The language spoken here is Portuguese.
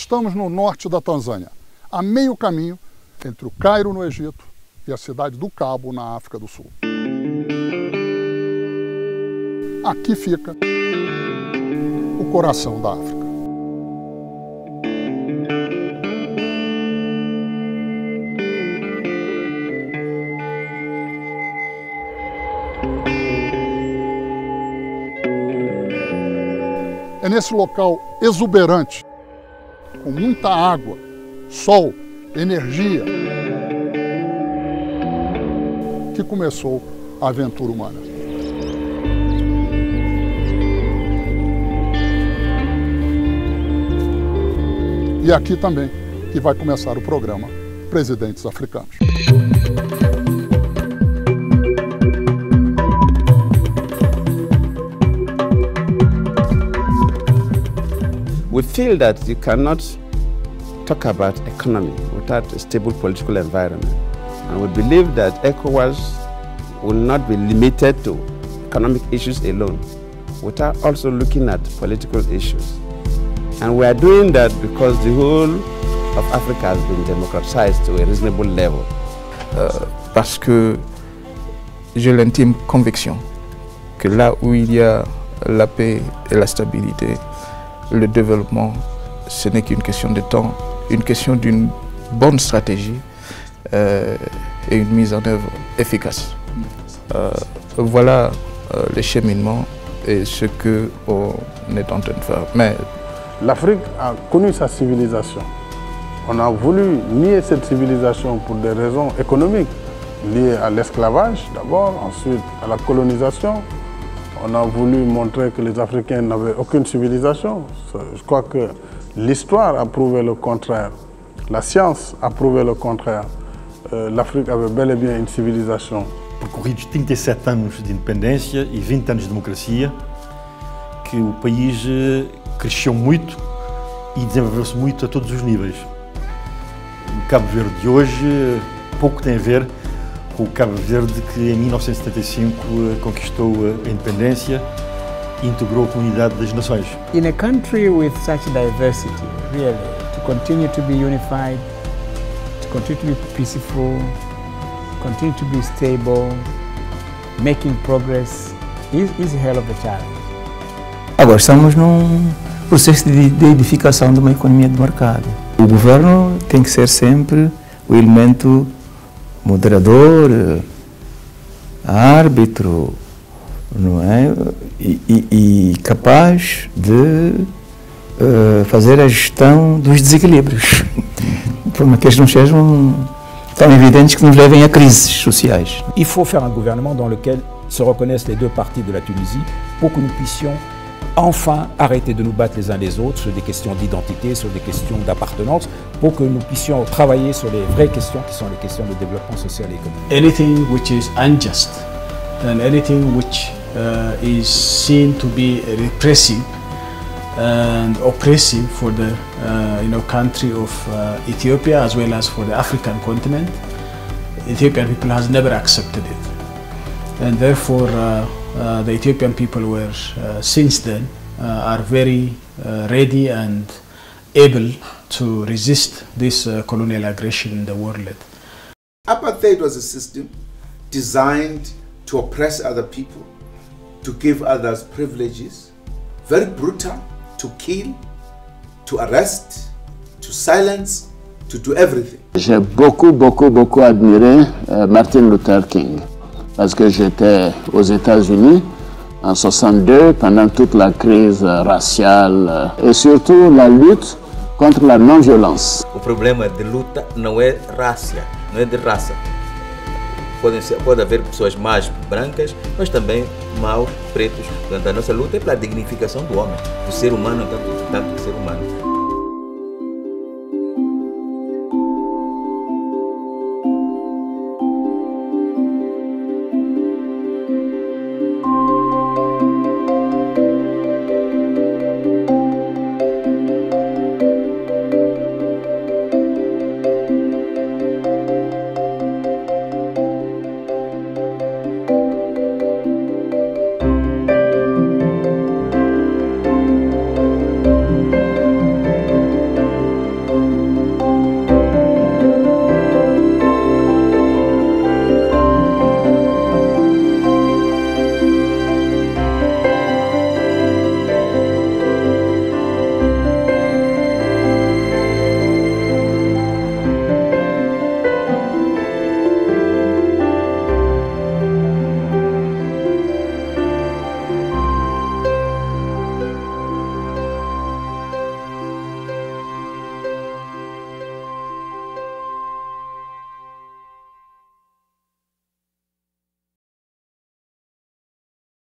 estamos no norte da Tanzânia, a meio caminho entre o Cairo, no Egito, e a cidade do Cabo, na África do Sul. Aqui fica o coração da África. É nesse local exuberante, com muita água, sol, energia, que começou a aventura humana. E aqui também que vai começar o programa Presidentes Africanos. We feel that you cannot talk about economy without a stable political environment. And we believe that ECOWAS will not be limited to economic issues alone, without also looking at political issues. And we are doing that because the whole of Africa has been democratized to a reasonable level. Parce que j'ai l'intime conviction que là où il y a la paix et la stabilité, le développement, ce n'est qu'une question de temps, une question d'une bonne stratégie et une mise en œuvre efficace. Voilà le cheminement et ce qu'on est en train de faire. Mais l'Afrique a connu sa civilisation. On a voulu nier cette civilisation pour des raisons économiques, liées à l'esclavage d'abord, ensuite à la colonisation. On a voulu montrer que les Africains n'avaient aucune civilisation. Je crois que l'histoire a prouvé le contraire. La science a prouvé le contraire. L'Afrique avait bel et bien une civilisation. Percorridos 37 anos de independência e 20 anos de democracia, que o país cresceu muito e desenvolveu-se muito a todos os níveis. O Cabo Verde de hoje pouco tem a ver com o Cabo Verde que em 1975 conquistou a independência e integrou a comunidade das nações. In a country with such diversity, really, to continue to be unified, to continue to be peaceful, continue to be stable, making progress, is a hell of a challenge. Agora estamos num processo de edificação de uma economia de mercado. O governo tem que ser sempre o elemento moderador, árbitro, não é? E capaz de fazer a gestão dos desequilíbrios, para que eles não sejam tão evidentes que nos levem a crises sociais. Il faut faire un gouvernement dans lequel se reconnaissent les deux parties de la Tunisie pour que nous puissions enfin arrêter de nous battre les uns les autres sur des questions d'identité, sur des questions d'appartenance, pour que nous puissions travailler sur les vraies questions qui sont les questions de développement social et économique. Anything which is unjust and anything which is seen to be repressive and oppressive for the country of Ethiopia as well as for the African continent, Ethiopian people has never accepted it, and therefore the Ethiopian people were since then are very ready and able to resist this colonial aggression in the world. Apartheid was a system designed to oppress other people, to give others privileges, very brutal, to kill, to arrest, to silence, to do everything. J'ai beaucoup admiré Martin Luther King parce que j'étais aux États-Unis en 62 pendant toute la crise raciale et surtout la lutte contre la non-violence. O problema de luta não é raça, não é de raça. Pode haver pessoas más brancas, mas também maus pretos. Portanto, a nossa luta é pela dignificação do homem, do ser humano, tanto ser humano.